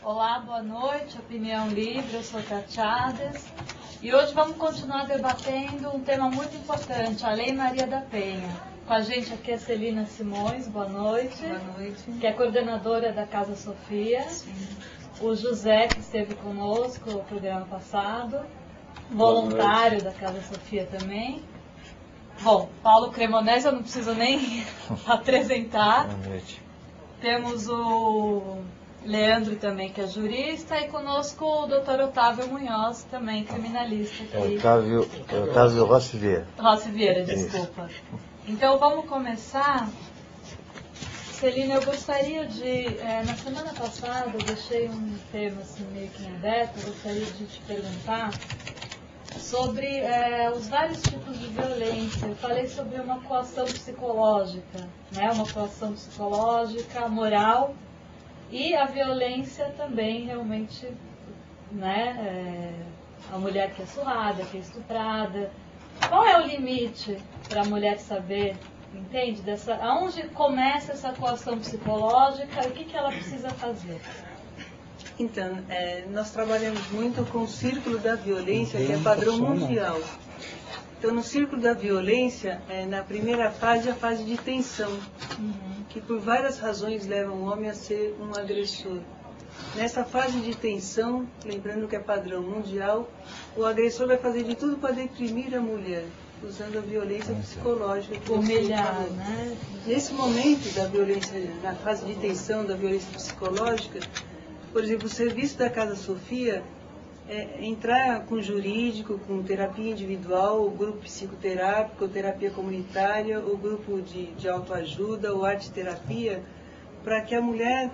Olá, boa noite, Opinião Livre, eu sou Tatiades e hoje vamos continuar debatendo um tema muito importante, a Lei Maria da Penha. Com a gente aqui é Celina Simões, boa noite. Boa noite. Que é coordenadora da Casa Sofia. Sim. O José, que esteve conosco no programa passado, voluntário da Casa Sofia também. Bom, Paulo Cremonese eu não preciso nem apresentar. Boa noite. Temos o Leandro também, que é jurista, e conosco o Dr. Otávio Munhoz, também criminalista. Aqui. Otávio Rossi Vieira. Rossi Vieira, desculpa. Então vamos começar. Celina, eu gostaria de... na semana passada eu deixei um tema assim, meio que em aberto, eu gostaria de te perguntar sobre os vários tipos de violência. Eu falei sobre uma coação psicológica, né? Uma coação psicológica, moral, e a violência também, realmente, né? A mulher que é surrada, que é estuprada. Qual é o limite para a mulher saber, entende? Aonde começa essa coação psicológica e o que ela precisa fazer? Então, nós trabalhamos muito com o círculo da violência, que é padrão mundial. Então, no círculo da violência, na primeira fase, a fase de tensão, que por várias razões leva um homem a ser um agressor. Nessa fase de tensão, lembrando que é padrão mundial, o agressor vai fazer de tudo para deprimir a mulher, usando a violência psicológica. Humilhar, né? Nesse momento da violência, na fase de tensão da violência psicológica, por exemplo, o serviço da Casa Sofia é entrar com jurídico, com terapia individual, o grupo psicoterápico, terapia comunitária, o grupo de autoajuda, ou arte-terapia, para que a mulher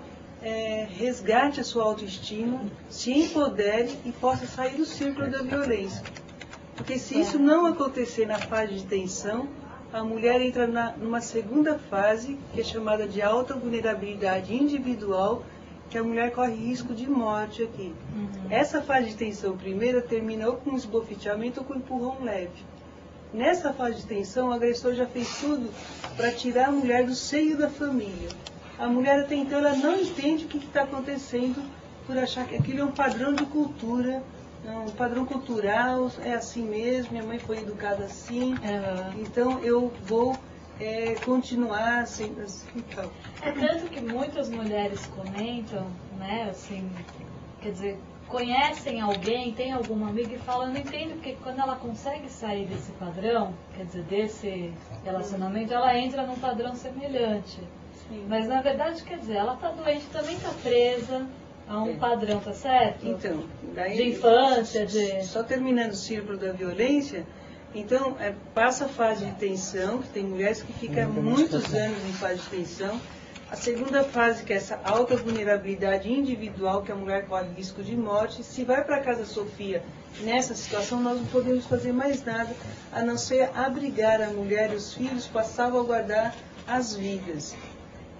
resgate a sua autoestima, se empodere e possa sair do círculo da violência. Porque se isso não acontecer na fase de tensão, a mulher entra numa segunda fase, que é chamada de alta vulnerabilidade individual, que a mulher corre risco de morte aqui. Essa fase de tensão primeira termina ou com esbofeteamento ou com empurrão leve. Nessa fase de tensão, o agressor já fez tudo para tirar a mulher do seio da família. A mulher até então ela não entende o que está acontecendo por achar que aquilo é um padrão de cultura, um padrão cultural, é assim mesmo, minha mãe foi educada assim, então eu vou continuar assim, então. É tanto que muitas mulheres comentam, né, assim, quer dizer, conhecem alguém, tem alguma amiga e falam, eu não entendo porque quando ela consegue sair desse padrão, quer dizer, desse relacionamento, ela entra num padrão semelhante. Sim. Mas na verdade, quer dizer, ela está doente, também está presa a um padrão, tá certo? Então, daí, de infância, Só terminando o círculo da violência, então passa a fase de tensão, que tem mulheres que ficam muitos anos em fase de tensão. A segunda fase, que é essa alta vulnerabilidade individual, que a mulher corre risco de morte. Se vai para a Casa Sofia, nessa situação, nós não podemos fazer mais nada, a não ser abrigar a mulher e os filhos para salvaguardar as vidas.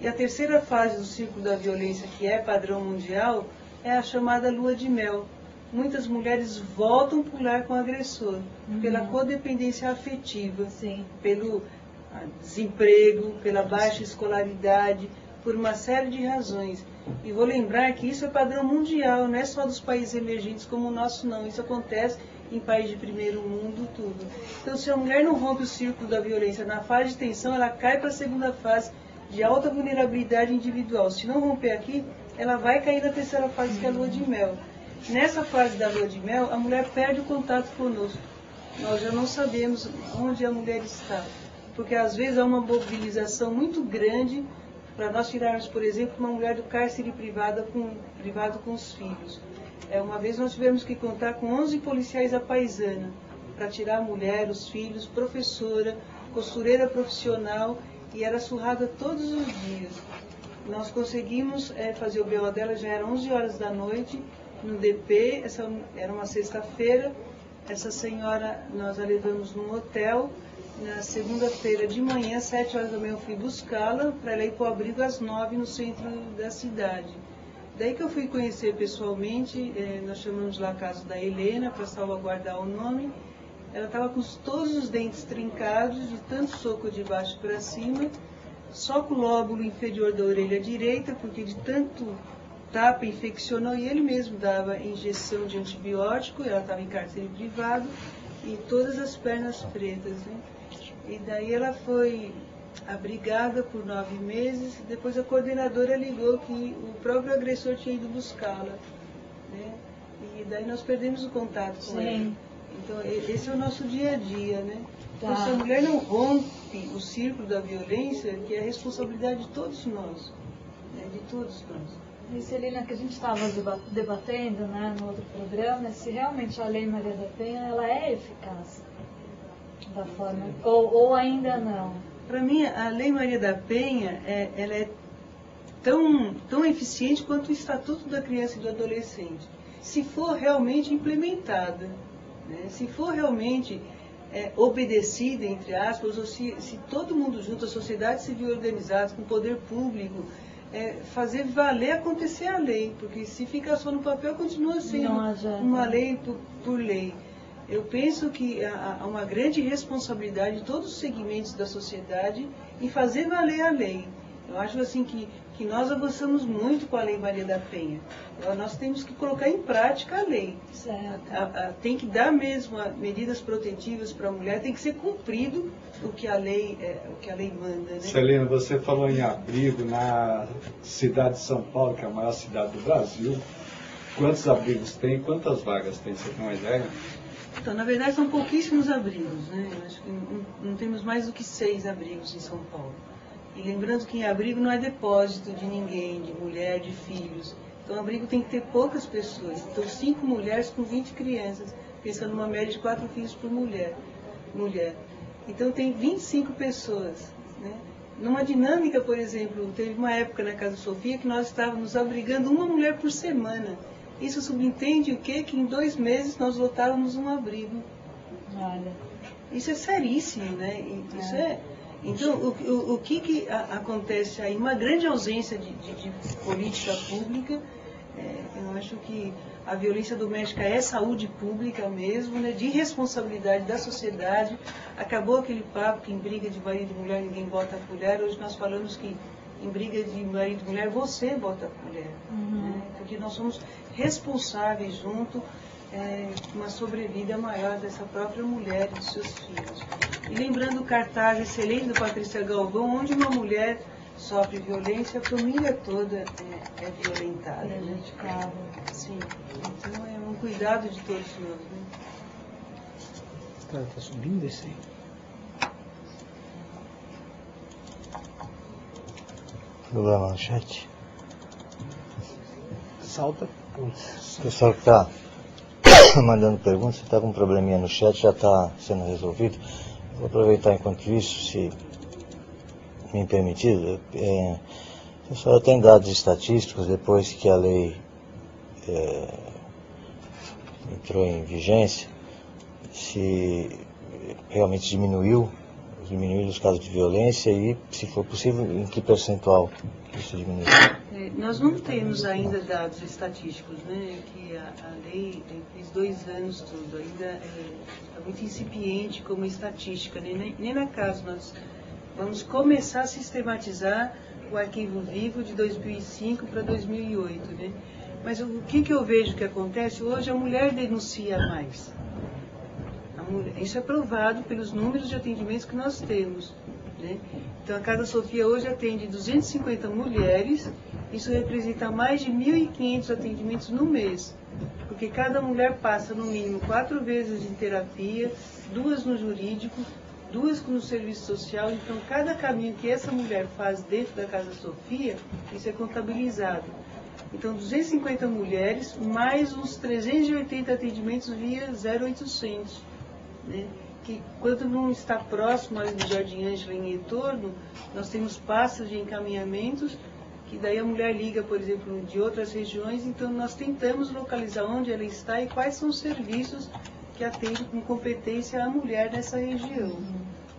E a terceira fase do ciclo da violência, que é padrão mundial, é a chamada lua de mel. Muitas mulheres voltam a pular com o agressor, pela codependência afetiva, pelo desemprego, pela baixa escolaridade, por uma série de razões. E vou lembrar que isso é padrão mundial, não é só dos países emergentes como o nosso não. Isso acontece em países de primeiro mundo, tudo. Então, se a mulher não rompe o círculo da violência na fase de tensão, ela cai para a segunda fase de alta vulnerabilidade individual. Se não romper aqui, ela vai cair na terceira fase, que é a lua de mel. Nessa fase da lua de mel, a mulher perde o contato conosco. Nós já não sabemos onde a mulher está. Porque às vezes há uma mobilização muito grande para nós tirarmos, por exemplo, uma mulher do cárcere privado com os filhos. Uma vez nós tivemos que contar com 11 policiais à paisana para tirar a mulher, os filhos, professora, costureira profissional, e era surrada todos os dias. Nós conseguimos fazer o BO dela, já eram 11 horas da noite, no DP, era uma sexta-feira. Essa senhora, nós a levamos num hotel. Na segunda-feira de manhã, 7 horas da manhã, eu fui buscá-la para ela ir para o abrigo às 9 no centro da cidade. Daí que eu fui conhecer pessoalmente, nós chamamos lá a casa da Helena para salvaguardar o nome. Ela estava com todos os dentes trincados, de tanto soco de baixo para cima, só com o lóbulo inferior da orelha direita, porque de tanto tapa, infeccionou e ele mesmo dava injeção de antibiótico, ela estava em cárcere privado e todas as pernas pretas, né? E daí ela foi abrigada por 9 meses, depois a coordenadora ligou que o próprio agressor tinha ido buscá-la, né? E daí nós perdemos o contato com ela. Então esse é o nosso dia a dia, né? Então, se a mulher não rompe o círculo da violência, que é a responsabilidade de todos nós, né? De todos nós. E Celina, que a gente estava debatendo, né, no outro programa, é se realmente a Lei Maria da Penha ela é eficaz da forma, ou ainda não. Para mim, a Lei Maria da Penha ela é tão eficiente quanto o Estatuto da Criança e do Adolescente, se for realmente implementada, né? Se for realmente obedecida, entre aspas, ou se todo mundo junto, a sociedade civil organizada, com o poder público, fazer valer, acontecer a lei, porque se ficar só no papel, continua sendo uma lei por lei. Eu penso que há uma grande responsabilidade de todos os segmentos da sociedade em fazer valer a lei. Eu acho assim que nós avançamos muito com a Lei Maria da Penha. Nós temos que colocar em prática a lei. Tem que dar mesmo medidas protetivas para a mulher, tem que ser cumprido o que a lei manda. Né? Celina, você falou em abrigo na cidade de São Paulo, que é a maior cidade do Brasil. Quantos abrigos tem? Quantas vagas tem? Você tem uma ideia? Então, na verdade, são pouquíssimos abrigos, né? Eu acho que não temos mais do que 6 abrigos em São Paulo. E lembrando que em abrigo não é depósito de ninguém, de mulher, de filhos. Então, abrigo tem que ter poucas pessoas. Então, 5 mulheres com 20 crianças, pensando numa média de 4 filhos por mulher. Então, tem 25 pessoas, né? Numa dinâmica, por exemplo, teve uma época na Casa Sofia que nós estávamos abrigando uma mulher por semana. Isso subentende o quê? Que em 2 meses nós lotávamos um abrigo. Olha. Isso é seríssimo, né? Então, o que acontece aí? Uma grande ausência de política pública. Eu acho que a violência doméstica é saúde pública mesmo, né? De responsabilidade da sociedade. Acabou aquele papo que em briga de marido e mulher ninguém bota a colher. Hoje nós falamos que em briga de marido e mulher você bota a colher. Né? Porque nós somos responsáveis junto uma sobrevida maior dessa própria mulher e dos seus filhos. E lembrando o cartaz excelente da Patrícia Galvão, onde uma mulher sofre violência, a família toda é violentada. Né? Sim. Então é um cuidado de todos nós. Né? Cara, tá subindo esse aí. Problema no chat. Salta. O pessoal que está mandando perguntas, se está com um probleminha no chat, já está sendo resolvido. Vou aproveitar enquanto isso, se me permitir. A senhora tem dados estatísticos depois que a lei entrou em vigência, se realmente diminuiu os casos de violência e, se for possível, em que percentual isso diminuiu? Nós não temos ainda dados estatísticos, né? Que a lei fez 2 anos tudo, ainda é muito incipiente como estatística, né? Nem na casa nós vamos começar a sistematizar o arquivo vivo de 2005 para 2008, né? Mas o que eu vejo que acontece hoje? A mulher denuncia mais. Isso é provado pelos números de atendimentos que nós temos, né? Então, a Casa Sofia hoje atende 250 mulheres, isso representa mais de 1.500 atendimentos no mês, porque cada mulher passa no mínimo 4 vezes em terapia, 2 no jurídico, 2 no serviço social. Então, cada caminho que essa mulher faz dentro da Casa Sofia, isso é contabilizado. Então, 250 mulheres, mais uns 380 atendimentos via 0800. Né? Que quando não está próximo ali do Jardim Ângela em retorno, nós temos pastas de encaminhamentos, que daí a mulher liga, por exemplo, de outras regiões, então nós tentamos localizar onde ela está e quais são os serviços que atendem com competência a mulher nessa região.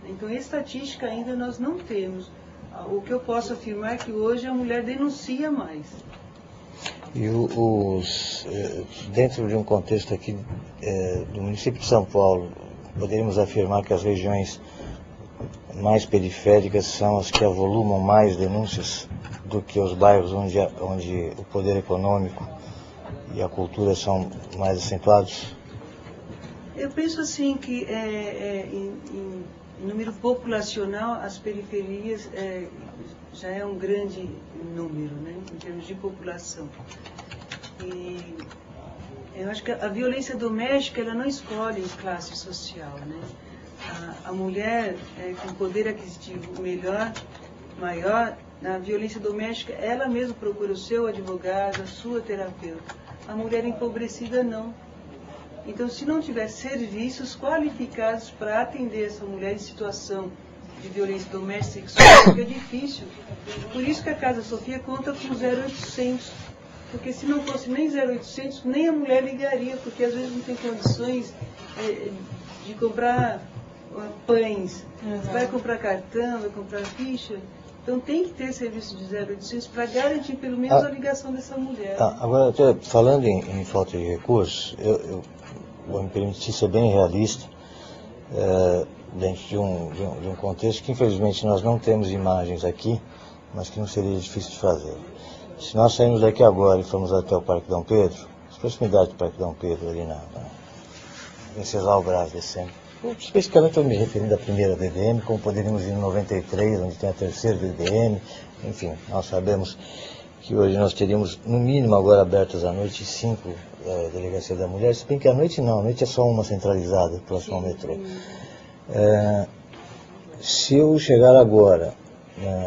Então, estatística ainda nós não temos. O que eu posso afirmar é que hoje a mulher denuncia mais. E dentro de um contexto aqui do município de São Paulo, poderíamos afirmar que as regiões mais periféricas são as que avolumam mais denúncias do que os bairros onde o poder econômico e a cultura são mais acentuados? Eu penso assim que em número populacional as periferias já é um grande número, né, em termos de população. E eu acho que a violência doméstica ela não escolhe classe social, né? A mulher com poder aquisitivo maior, na violência doméstica, ela mesma procura o seu advogado, a sua terapeuta. A mulher empobrecida não. Então, se não tiver serviços qualificados para atender essa mulher em situação de violência doméstica e sexual, fica difícil. Por isso que a Casa Sofia conta com 0800. Porque se não fosse nem 0800, nem a mulher ligaria, porque às vezes não tem condições de comprar pães. Exato. Vai comprar cartão, vai comprar ficha. Então tem que ter serviço de 0800 para garantir pelo menos a ligação dessa mulher. Agora, até falando em falta de recursos, eu vou me permitir ser bem realista, dentro de um contexto que infelizmente nós não temos imagens aqui, mas que não seria difícil de fazer. Se nós sairmos daqui agora e formos até o Parque Dom Pedro, as proximidades do Parque Dom Pedro, ali na Venceslau Braz, descendo, especificamente eu me referindo à primeira DDM, como poderíamos ir em 93, onde tem a terceira DDM, enfim, nós sabemos que hoje nós teríamos, no mínimo agora abertas à noite, 5 delegacias da mulher, se bem que à noite não, à noite é só uma centralizada, próximo ao metrô. Se eu chegar agora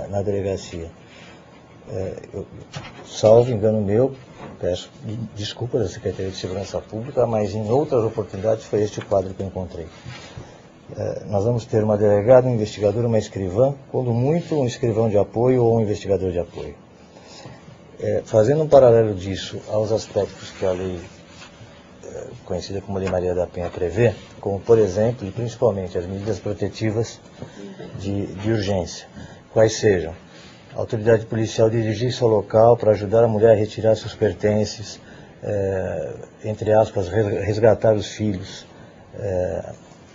na delegacia, eu, salvo engano meu, peço desculpa da Secretaria de Segurança Pública, mas em outras oportunidades foi este o quadro que eu encontrei. Nós vamos ter uma delegada, um investigador, uma escrivã, quando muito um escrivão de apoio ou um investigador de apoio. Fazendo um paralelo disso aos aspectos que a lei, conhecida como Lei Maria da Penha, prevê, como por exemplo e principalmente as medidas protetivas de urgência, quais sejam: a autoridade policial dirigir-se ao local para ajudar a mulher a retirar seus pertences, entre aspas, resgatar os filhos,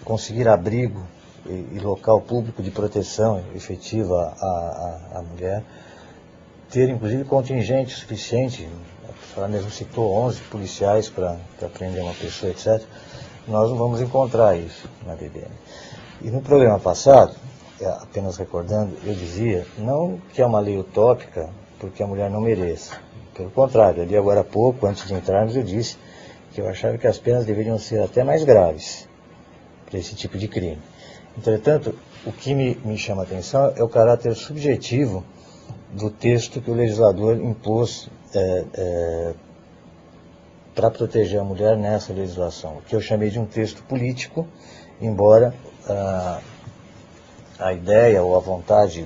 conseguir abrigo e local público de proteção efetiva à mulher, ter inclusive contingente suficiente, ela mesmo citou 11 policiais para prender uma pessoa, etc. Nós não vamos encontrar isso na DDM. E no programa passado, apenas recordando, eu dizia, não que é uma lei utópica, porque a mulher não mereça. Pelo contrário, ali agora há pouco, antes de entrarmos, eu disse que eu achava que as penas deveriam ser até mais graves para esse tipo de crime. Entretanto, o que me chama a atenção é o caráter subjetivo do texto que o legislador impôs para proteger a mulher nessa legislação, que eu chamei de um texto político, embora a ideia ou a vontade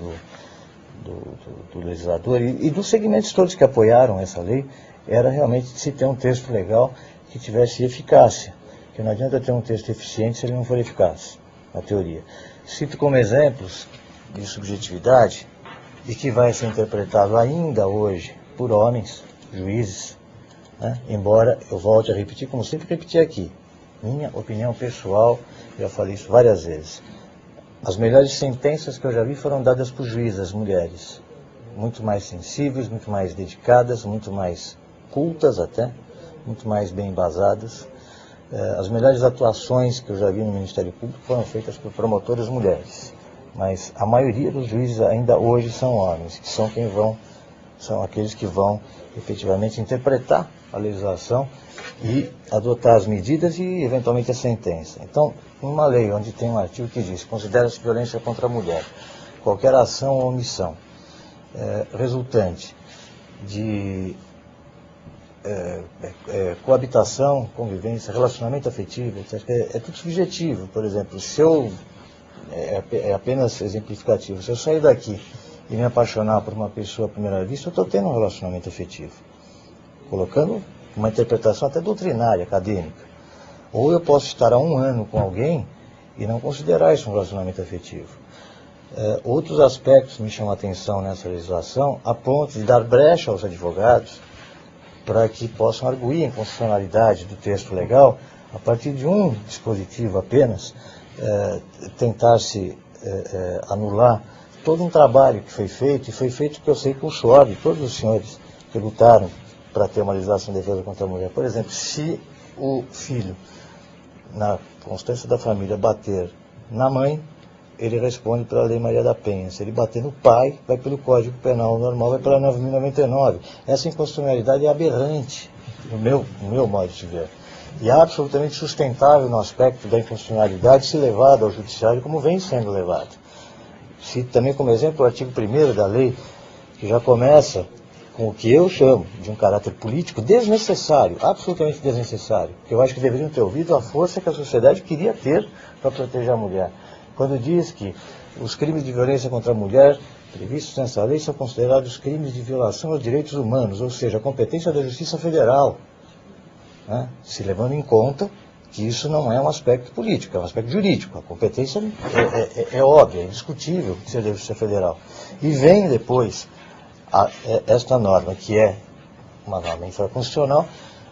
do legislador e dos segmentos todos que apoiaram essa lei era realmente de se ter um texto legal que tivesse eficácia, porque não adianta ter um texto eficiente se ele não for eficaz, na teoria. Cito como exemplos de subjetividade e que vai ser interpretado ainda hoje por homens, juízes, né? Embora eu volte a repetir, como sempre repeti aqui, minha opinião pessoal, já falei isso várias vezes. As melhores sentenças que eu já vi foram dadas por juízes, mulheres, muito mais sensíveis, muito mais dedicadas, muito mais cultas até, muito mais bem embasadas. As melhores atuações que eu já vi no Ministério Público foram feitas por promotoras mulheres, mas a maioria dos juízes ainda hoje são homens, que são aqueles que vão efetivamente interpretar a legislação e adotar as medidas e eventualmente a sentença. Então, numa lei onde tem um artigo que diz: considera-se violência contra a mulher qualquer ação ou omissão resultante de coabitação, convivência, relacionamento afetivo, etc. É tudo subjetivo. Por exemplo, se eu é apenas exemplificativo, se eu sair daqui e me apaixonar por uma pessoa à primeira vista, eu estou tendo um relacionamento afetivo, colocando uma interpretação até doutrinária, acadêmica. Ou eu posso estar há 1 ano com alguém e não considerar isso um relacionamento afetivo. Outros aspectos me chamam a atenção nessa legislação, a ponto de dar brecha aos advogados para que possam arguir a inconstitucionalidade do texto legal a partir de um dispositivo apenas, tentar-se anular todo um trabalho que foi feito, e foi feito, que eu sei, com o suor de todos os senhores que lutaram para ter uma legislação de defesa contra a mulher. Por exemplo, se o filho, na constância da família, bater na mãe, ele responde pela Lei Maria da Penha. Se ele bater no pai, vai pelo Código Penal normal, vai pela 9.099. Essa inconstitucionalidade é aberrante, no meu modo de ver. E é absolutamente sustentável no aspecto da inconstitucionalidade se levado ao judiciário como vem sendo levado. Cito também como exemplo o artigo 1º da lei, que já começa com o que eu chamo de um caráter político desnecessário, absolutamente desnecessário, que eu acho que deveriam ter ouvido a força que a sociedade queria ter para proteger a mulher. Quando diz que os crimes de violência contra a mulher previstos nessa lei são considerados crimes de violação aos direitos humanos, ou seja, a competência da Justiça Federal, né? Se levando em conta que isso não é um aspecto político, é um aspecto jurídico. A competência é óbvia, é indiscutível que seja da Justiça Federal. E vem depois esta norma, que é uma norma infraconstitucional,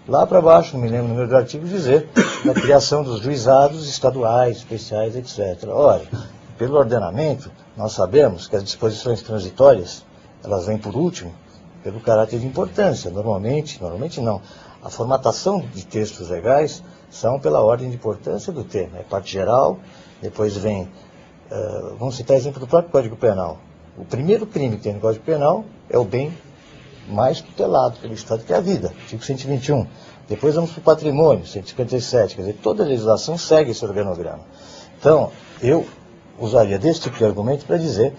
lá para baixo, não me lembro o número do artigo, dizer da criação dos juizados estaduais, especiais, etc. Ora, pelo ordenamento, nós sabemos que as disposições transitórias, elas vêm por último, pelo caráter de importância. Normalmente não. A formatação de textos legais são pela ordem de importância do tema. É parte geral, depois vem, vamos citar exemplo do próprio Código Penal. O primeiro crime que tem no Código Penal é o bem mais tutelado pelo Estado, que é a vida, artigo 121. Depois vamos para o patrimônio, 157. Quer dizer, toda a legislação segue esse organograma. Então, eu usaria desse tipo de argumento para dizer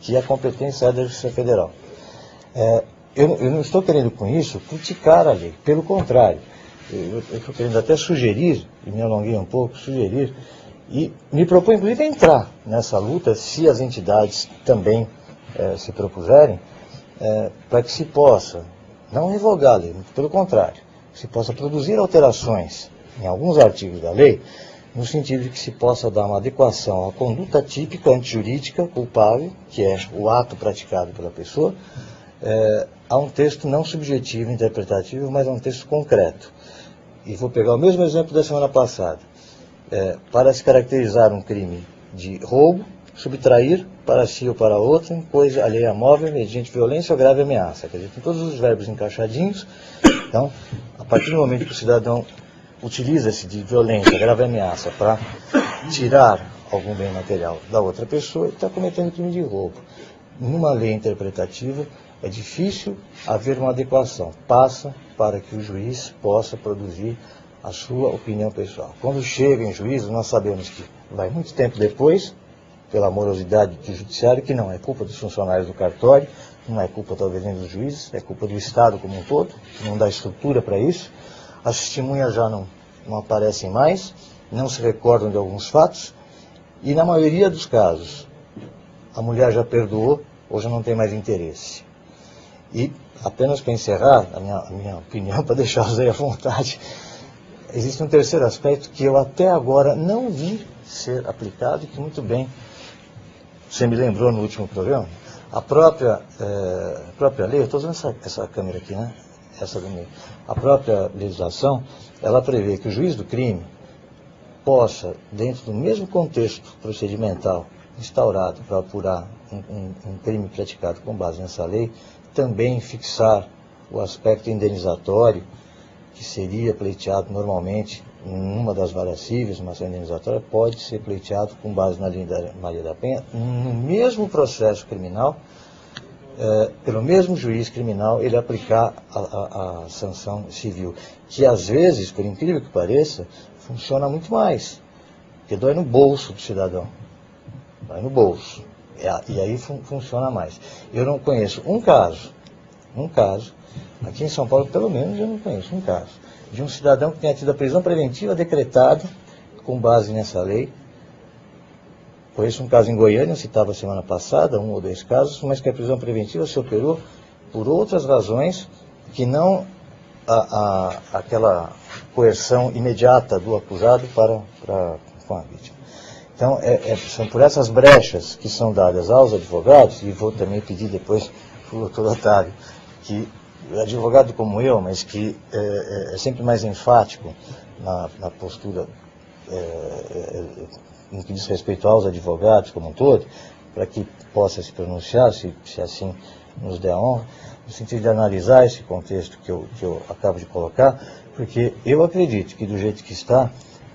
que a competência é da Justiça Federal. Eu não estou querendo com isso criticar a lei, pelo contrário. Eu estou querendo até sugerir, e me alonguei um pouco, sugerir, e me proponho inclusive a entrar nessa luta, se as entidades também se propuserem, para que se possa, não revogar a lei, pelo contrário, se possa produzir alterações em alguns artigos da lei, no sentido de que se possa dar uma adequação à conduta típica antijurídica culpável, que é o ato praticado pela pessoa, a um texto não subjetivo, interpretativo, mas a um texto concreto. E vou pegar o mesmo exemplo da semana passada. Para se caracterizar um crime de roubo, subtrair para si ou para outro, coisa alheia móvel, mediante violência ou grave ameaça. Quer dizer, tem todos os verbos encaixadinhos. Então, a partir do momento que o cidadão utiliza-se de violência, grave ameaça, para tirar algum bem material da outra pessoa, ele está cometendo crime de roubo. Numa lei interpretativa, é difícil haver uma adequação. Passa para que o juiz possa produzir a sua opinião pessoal. Quando chega em juízo, nós sabemos que vai muito tempo depois, pela morosidade do judiciário, que não é culpa dos funcionários do cartório, não é culpa talvez nem dos juízes, é culpa do Estado como um todo, que não dá estrutura para isso. As testemunhas já não aparecem mais, não se recordam de alguns fatos, e na maioria dos casos, a mulher já perdoou ou já não tem mais interesse. E, apenas para encerrar a minha opinião, para deixar o Zé à vontade, existe um terceiro aspecto que eu até agora não vi ser aplicado e que muito bem você me lembrou no último programa. A própria lei, eu estou usando essa câmera aqui, né? Essa do meio. A própria legislação, ela prevê que o juiz do crime possa, dentro do mesmo contexto procedimental instaurado para apurar um crime praticado com base nessa lei, também fixar o aspecto indenizatório, que seria pleiteado normalmente numa das varas cíveis, uma ação indenizatória, pode ser pleiteado com base na Lei Maria da Penha, no mesmo processo criminal, pelo mesmo juiz criminal, ele aplicar a sanção civil, que às vezes, por incrível que pareça, funciona muito mais, porque dói no bolso do cidadão, dói no bolso, e aí funciona mais. Eu não conheço um caso, aqui em São Paulo pelo menos eu não conheço um caso, de um cidadão que tenha tido a prisão preventiva decretada com base nessa lei. Conheço um caso em Goiânia, eu citava semana passada, 1 ou 2 casos, mas que a prisão preventiva se operou por outras razões que não aquela coerção imediata do acusado com a vítima. Então, são por essas brechas que são dadas aos advogados, e vou também pedir depois para o doutor Otávio, que advogado como eu, mas que é sempre mais enfático na postura no que diz respeito aos advogados como um todo, para que possa se pronunciar, se assim nos der a honra, no sentido de analisar esse contexto que eu acabo de colocar, porque eu acredito que do jeito que está,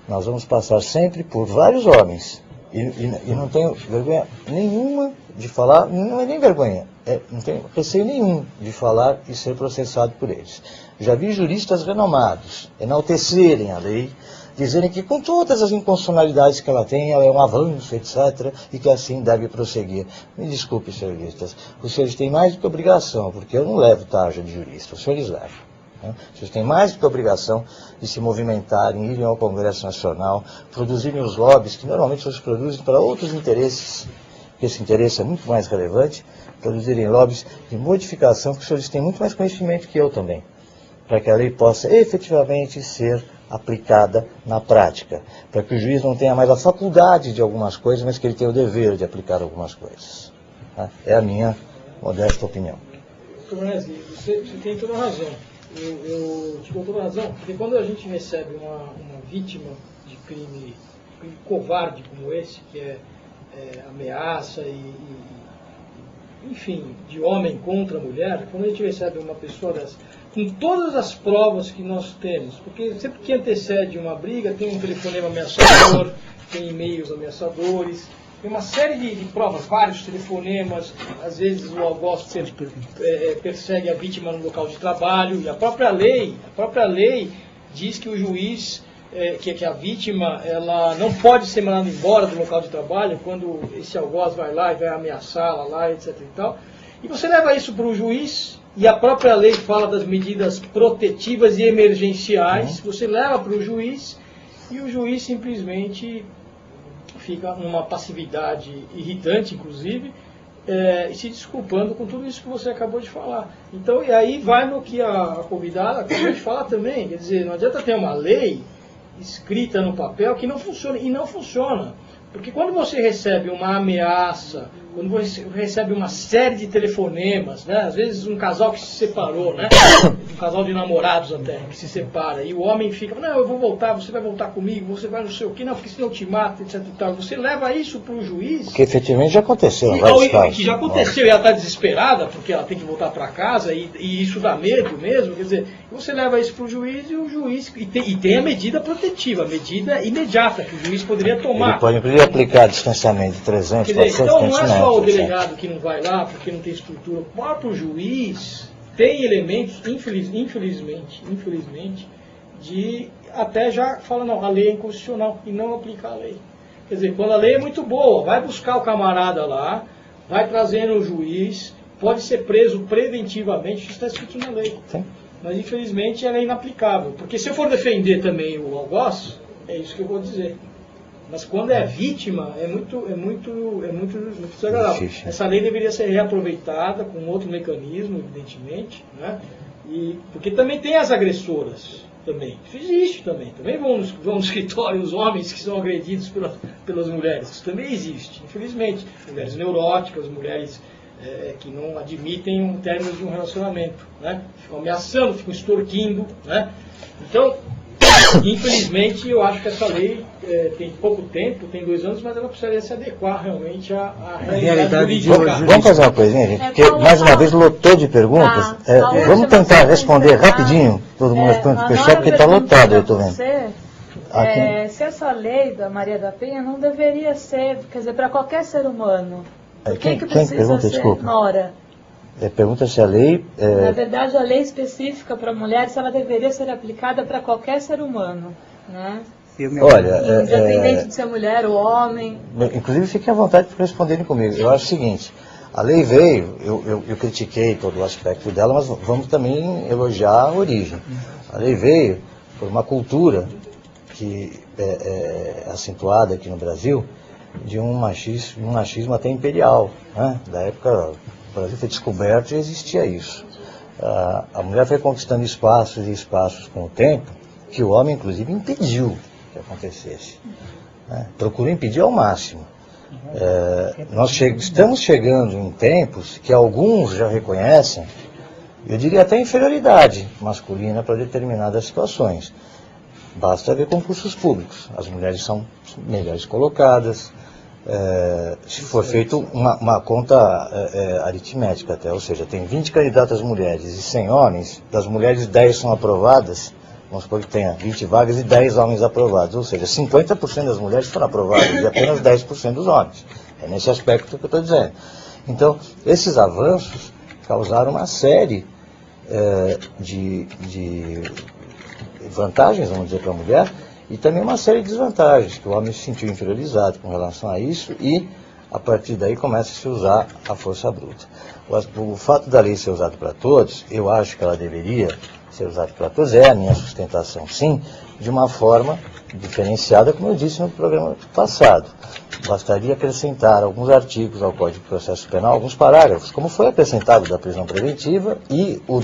nós vamos passar sempre por vários homens, e não tenho vergonha nenhuma de falar, não é nem vergonha, não tenho receio nenhum de falar e ser processado por eles. Já vi juristas renomados enaltecerem a lei, dizerem que com todas as inconstitucionalidades que ela tem, ela é um avanço, etc., e que assim deve prosseguir. Me desculpe, senhores juristas, os senhores têm mais do que obrigação, porque eu não levo tarja de jurista, os senhores levam. Os senhores têm mais do que obrigação de se movimentarem, irem ao Congresso Nacional, produzirem os lobbies, que normalmente os senhores produzem para outros interesses, porque esse interesse é muito mais relevante, produzirem lobbies de modificação, porque os senhores têm muito mais conhecimento que eu também, para que a lei possa efetivamente ser aplicada na prática, para que o juiz não tenha mais a faculdade de algumas coisas, mas que ele tenha o dever de aplicar algumas coisas. É a minha modesta opinião. Doutor você tem toda a razão. Eu te dou toda a razão, porque quando a gente recebe uma vítima de crime covarde como esse, que é ameaça enfim, de homem contra mulher, quando a gente recebe uma pessoa dessa, com todas as provas que nós temos, porque sempre que antecede uma briga tem um telefonema ameaçador, tem e-mails ameaçadores, tem uma série de provas, vários telefonemas, às vezes o algoz persegue a vítima no local de trabalho, e a própria lei diz que o juiz, que a vítima, ela não pode ser mandada embora do local de trabalho quando esse algoz vai lá e vai ameaçá-la lá, etc. e tal. E você leva isso para o juiz, e a própria lei fala das medidas protetivas e emergenciais, você leva para o juiz, e o juiz simplesmente fica numa passividade irritante, inclusive, e se desculpando com tudo isso que você acabou de falar. Então, e aí vai no que a convidada acabou de falar também, quer dizer, não adianta ter uma lei escrita no papel que não funciona, e não funciona, porque quando você recebe uma ameaça, quando você recebe uma série de telefonemas, né, às vezes um casal que se separou, né, um casal de namorados até, que se separa, e o homem fica, não, eu vou voltar, você vai voltar comigo, você vai não sei o que, não, porque senão eu te mato, etc e tal. Você leva isso para o juiz... Que efetivamente já aconteceu, que já aconteceu, e ela está desesperada, porque ela tem que voltar para casa, e isso dá medo mesmo, quer dizer, você leva isso para o juiz, e o juiz... E tem a medida protetiva, a medida imediata, que o juiz poderia tomar. Ele pode, inclusive, aplicar distanciamento de 300, 400, então, não é 500 só o metros. delegado que não vai lá porque não tem estrutura. O próprio juiz tem elementos, infelizmente, de até já fala, não, a lei é inconstitucional e não aplicar a lei. Quer dizer, quando a lei é muito boa, vai buscar o camarada lá, vai trazendo o juiz, pode ser preso preventivamente, isso está escrito na lei. Sim. Mas, infelizmente, ela é inaplicável. Porque se eu for defender também o algoz, é isso que eu vou dizer. Mas quando é vítima, é muito desagradável. Difícil. Essa lei deveria ser reaproveitada com outro mecanismo, evidentemente, né? Porque também tem as agressoras, também. Isso existe também. Também vão no escritório os homens que são agredidos pelas mulheres. Isso também existe, infelizmente. Mulheres neuróticas, mulheres que não admitem um término de um relacionamento, né? Ficam ameaçando, ficam extorquindo, né? Então, infelizmente, eu acho que essa lei tem pouco tempo, tem 2 anos, mas ela precisaria se adequar realmente à realidade jurídica. Vamos fazer uma coisinha, gente, porque mais uma vez lotou de perguntas. Vamos tentar responder rapidinho, todo mundo responde o pessoal, porque está lotado, eu estou vendo. Se essa lei da Maria da Penha não deveria ser, quer dizer, para qualquer ser humano, por que precisa pergunta, ser desculpa? Nora? Pergunta se a lei... Na verdade, a lei específica para mulheres, ela deveria ser aplicada para qualquer ser humano, né? Olha, independente de ser mulher ou homem. Inclusive, fiquem à vontade para responderem comigo. Eu acho o seguinte, a lei veio, eu critiquei todo o aspecto dela, mas vamos também elogiar a origem. A lei veio por uma cultura que é acentuada aqui no Brasil, de um machismo até imperial, né? Da época... O Brasil foi descoberto e existia isso. A mulher foi conquistando espaços e espaços com o tempo, que o homem, inclusive, impediu que acontecesse. Procurou impedir ao máximo. Nós estamos chegando em tempos que alguns já reconhecem, eu diria até inferioridade masculina para determinadas situações. Basta ver concursos públicos. As mulheres são melhores colocadas, se for feito uma conta aritmética até, ou seja, tem 20 candidatas mulheres e 100 homens, das mulheres 10 são aprovadas, vamos supor que tenha 20 vagas e 10 homens aprovados, ou seja, 50% das mulheres foram aprovadas e apenas 10% dos homens. É nesse aspecto que eu estou dizendo. Então, esses avanços causaram uma série de vantagens, vamos dizer, para a mulher, e também uma série de desvantagens, que o homem se sentiu inferiorizado com relação a isso, e a partir daí começa a se usar a força bruta. O fato da lei ser usada para todos, eu acho que ela deveria ser usada para todos, é a minha sustentação, sim, de uma forma diferenciada, como eu disse no programa passado. Bastaria acrescentar alguns artigos ao Código de Processo Penal, alguns parágrafos, como foi acrescentado da prisão preventiva e o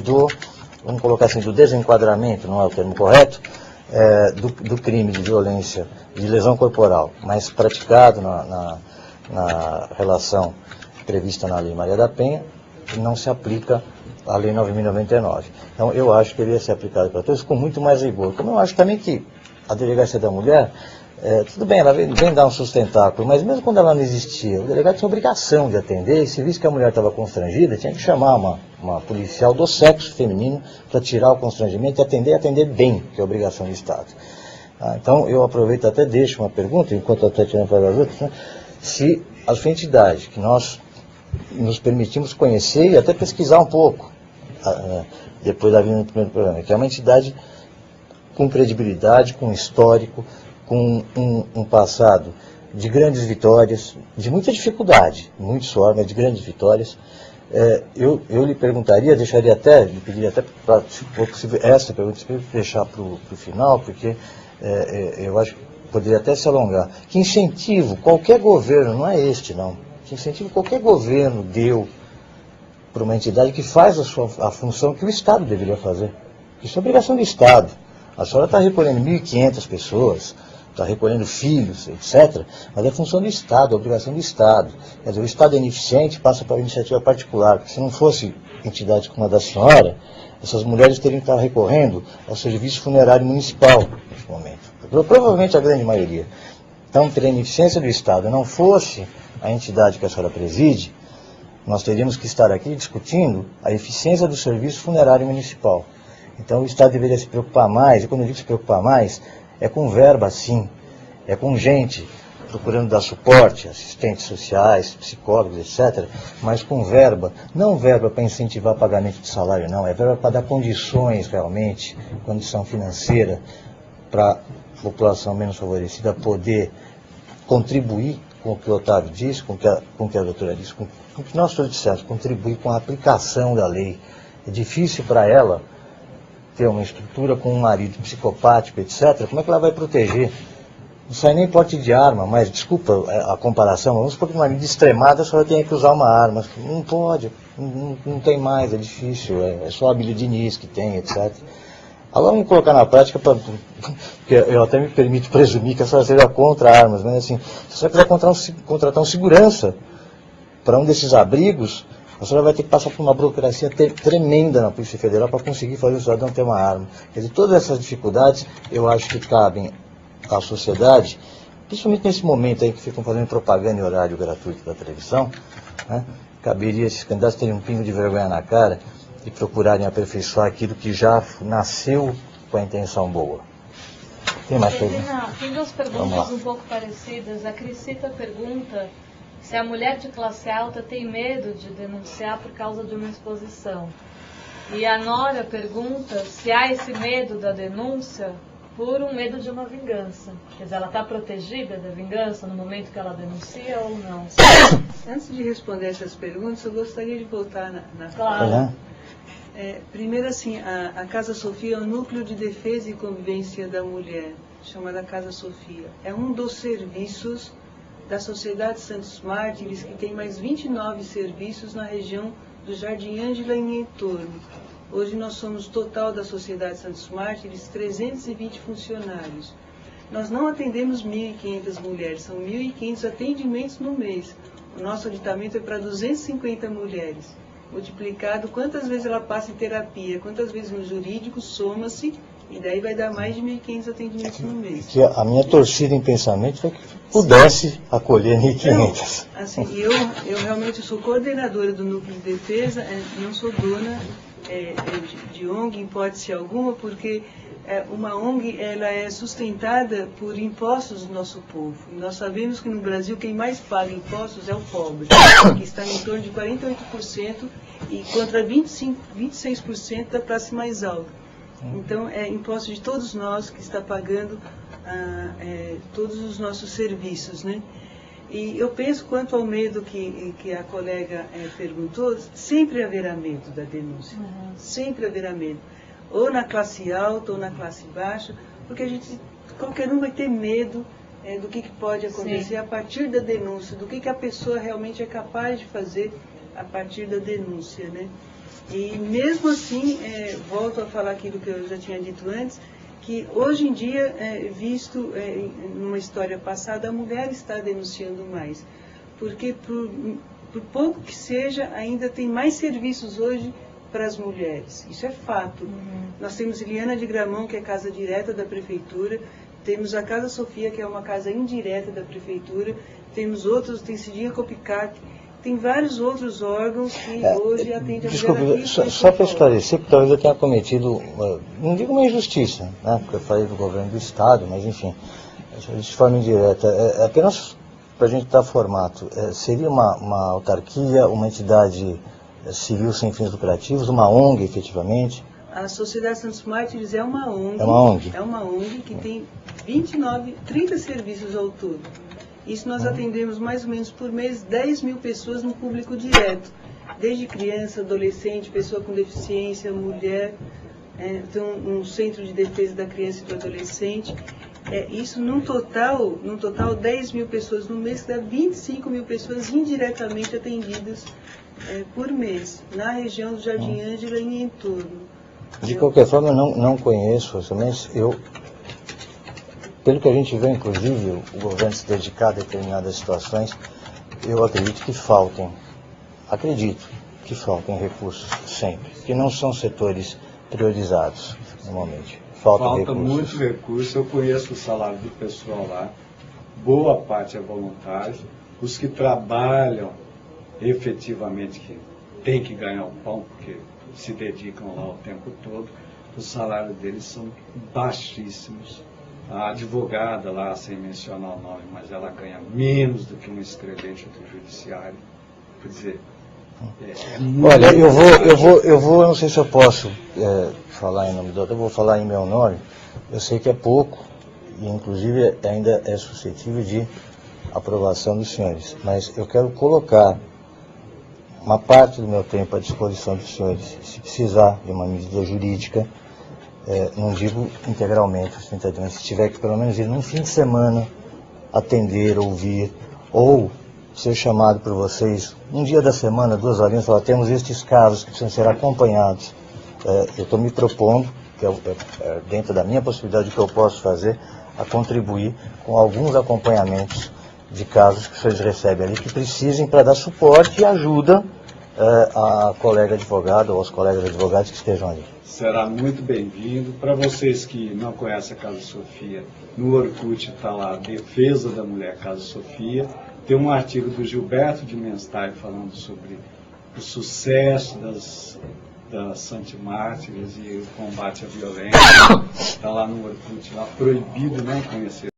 vamos colocar assim, do desenquadramento, não é o termo correto, do crime de violência, de lesão corporal, mas praticado na relação prevista na Lei Maria da Penha, que não se aplica à Lei 9.099. Então, eu acho que deveria ser aplicado para todos com muito mais rigor. Como eu acho também que a Delegacia da Mulher, tudo bem, ela vem dar um sustentáculo, mas mesmo quando ela não existia, o delegado tinha obrigação de atender, e se visse que a mulher estava constrangida, tinha que chamar uma policial do sexo feminino para tirar o constrangimento e atender bem, que é a obrigação do Estado. Então, eu aproveito até deixo uma pergunta, enquanto eu estou tirando para as outras, né, se a sua entidade, que nós nos permitimos conhecer e até pesquisar um pouco, depois da vinda do primeiro programa, que é uma entidade com credibilidade, com histórico, com um passado de grandes vitórias, de muita dificuldade, muito suor, mas de grandes vitórias. Eu lhe perguntaria, lhe pediria até, se for possível, essa pergunta, deixar para o final, porque eu acho que poderia até se alongar. Que incentivo qualquer governo, não é este não, que incentivo qualquer governo deu para uma entidade que faz a função que o Estado deveria fazer. Isso é obrigação do Estado. A senhora está recolhendo 1.500 pessoas, está recolhendo filhos, etc., mas é função do Estado, é obrigação do Estado. Quer dizer, o Estado é ineficiente, passa para a iniciativa particular, porque se não fosse entidade como a da senhora, essas mulheres teriam que estar recorrendo ao serviço funerário municipal nesse momento. Provavelmente a grande maioria. Então, pela ineficiência do Estado, não fosse a entidade que a senhora preside, nós teríamos que estar aqui discutindo a eficiência do serviço funerário municipal. Então, o Estado deveria se preocupar mais, e quando eu digo se preocupar mais, é com verba, sim, é com gente procurando dar suporte, assistentes sociais, psicólogos, etc., mas com verba, não verba para incentivar pagamento de salário, não, é verba para dar condições realmente, condição financeira, para a população menos favorecida poder contribuir com o que o Otávio disse, com o que a doutora disse, com o que nós todos dissemos, contribuir com a aplicação da lei. É difícil para ela ter uma estrutura com um marido psicopático, etc., como é que ela vai proteger? Não sai nem porte de arma, mas, desculpa a comparação, vamos supor que uma marido extremada só tem que usar uma arma. Não pode, não tem mais, é difícil, é só a Bíblia Diniz que tem, etc. Agora vamos colocar na prática, porque eu até me permito presumir que a senhora seja contra armas, mas assim, se a senhora quiser contratar um segurança para um desses abrigos, a senhora vai ter que passar por uma burocracia tremenda na Polícia Federal para conseguir fazer o cidadão ter uma arma. Quer dizer, todas essas dificuldades, eu acho que cabem à sociedade, principalmente nesse momento aí que ficam fazendo propaganda em horário gratuito da televisão, né? Caberia esses candidatos terem um pingo de vergonha na cara e procurarem aperfeiçoar aquilo que já nasceu com a intenção boa. Tem mais perguntas? Tem duas perguntas um pouco parecidas. A Crisita pergunta se a mulher de classe alta tem medo de denunciar por causa de uma exposição. E a Nora pergunta se há esse medo da denúncia por um medo de uma vingança. Quer dizer, ela está protegida da vingança no momento que ela denuncia ou não? Antes de responder essas perguntas, eu gostaria de voltar na Claro. Primeiro, assim, a Casa Sofia é o Núcleo de Defesa e Convivência da Mulher, chamada Casa Sofia. É um dos serviços da Sociedade Santos Mártires, que tem mais 29 serviços na região do Jardim Ângela e em entorno. Hoje nós somos total da Sociedade Santos Mártires 320 funcionários. Nós não atendemos 1.500 mulheres, são 1.500 atendimentos no mês. O nosso aditamento é para 250 mulheres. Multiplicado, quantas vezes ela passa em terapia, quantas vezes no jurídico, soma-se E daí vai dar mais de 1.500 atendimentos no mês. Que a minha torcida em pensamento foi que pudesse acolher 1.500. Assim, eu realmente sou coordenadora do Núcleo de Defesa, não sou dona de ONG em hipótese alguma, porque uma ONG ela é sustentada por impostos do nosso povo. E nós sabemos que no Brasil quem mais paga impostos é o pobre, que está em torno de 48% e contra 26% da classe mais alta. Então, é imposto de todos nós que está pagando todos os nossos serviços, né? E eu penso, quanto ao medo que a colega perguntou, sempre haverá medo da denúncia. Sempre haverá medo. Ou na classe alta ou na classe baixa, porque qualquer um vai ter medo do que pode acontecer. Sim. A partir da denúncia, do que a pessoa realmente é capaz de fazer a partir da denúncia, né? E mesmo assim, volto a falar aquilo que eu já tinha dito antes, que hoje em dia, visto numa história passada, a mulher está denunciando mais. Porque, por pouco que seja, ainda tem mais serviços hoje para as mulheres. Isso é fato. Nós temos Iliana de Gramont, que é casa direta da prefeitura, temos a Casa Sofia, que é uma casa indireta da prefeitura, temos outros, tem Cidinha Copycat, tem vários outros órgãos que hoje atendem a mulher aqui. Só para esclarecer, porque talvez eu tenha cometido, não digo uma injustiça, né, porque eu falei do governo do Estado, mas enfim, de forma indireta, apenas para a gente dar formato, seria uma autarquia, uma entidade civil sem fins lucrativos, uma ONG efetivamente? A Sociedade Santos Mártires é uma ONG. É uma ONG? É uma ONG que tem 30 serviços ao todo. Isso nós atendemos mais ou menos por mês 10 mil pessoas no público direto, desde criança, adolescente, pessoa com deficiência, mulher, então um centro de defesa da criança e do adolescente. Isso num total 10 mil pessoas no mês, que dá 25 mil pessoas indiretamente atendidas por mês, na região do Jardim Ângela e em entorno. De qualquer forma, eu não conheço, mas pelo que a gente vê, inclusive, o governo se dedicar a determinadas situações, eu acredito que faltem recursos sempre, que não são setores priorizados, normalmente. Falta muito recurso. Eu conheço o salário do pessoal lá, boa parte é voluntário, os que trabalham efetivamente, que tem que ganhar o pão, porque se dedicam lá o tempo todo, os salários deles são baixíssimos. A advogada lá, sem mencionar o nome, mas ela ganha menos do que um escrevente do judiciário. Quer dizer, olha, eu não sei se eu posso falar em nome do outro, eu vou falar em meu nome. Eu sei que é pouco, e inclusive ainda é suscetível de aprovação dos senhores, mas eu quero colocar uma parte do meu tempo à disposição dos senhores, se precisar de uma medida jurídica. Não digo integralmente os 30 dias, mas se tiver que pelo menos ir num fim de semana atender, ouvir, ou ser chamado por vocês um dia da semana, 2 horinhas, falar, temos estes casos que precisam ser acompanhados. Eu estou me propondo, que dentro da minha possibilidade, que eu posso fazer, a contribuir com alguns acompanhamentos de casos que vocês recebem ali, que precisem para dar suporte e ajuda a colega advogada ou aos colegas advogados que estejam ali. Será muito bem-vindo. Para vocês que não conhecem a Casa Sofia, no Orkut está lá, Defesa da Mulher Casa Sofia. Tem um artigo do Gilberto de Menstein falando sobre o sucesso das Santimártires e o combate à violência. Está lá no Orkut, lá proibido não conhecer.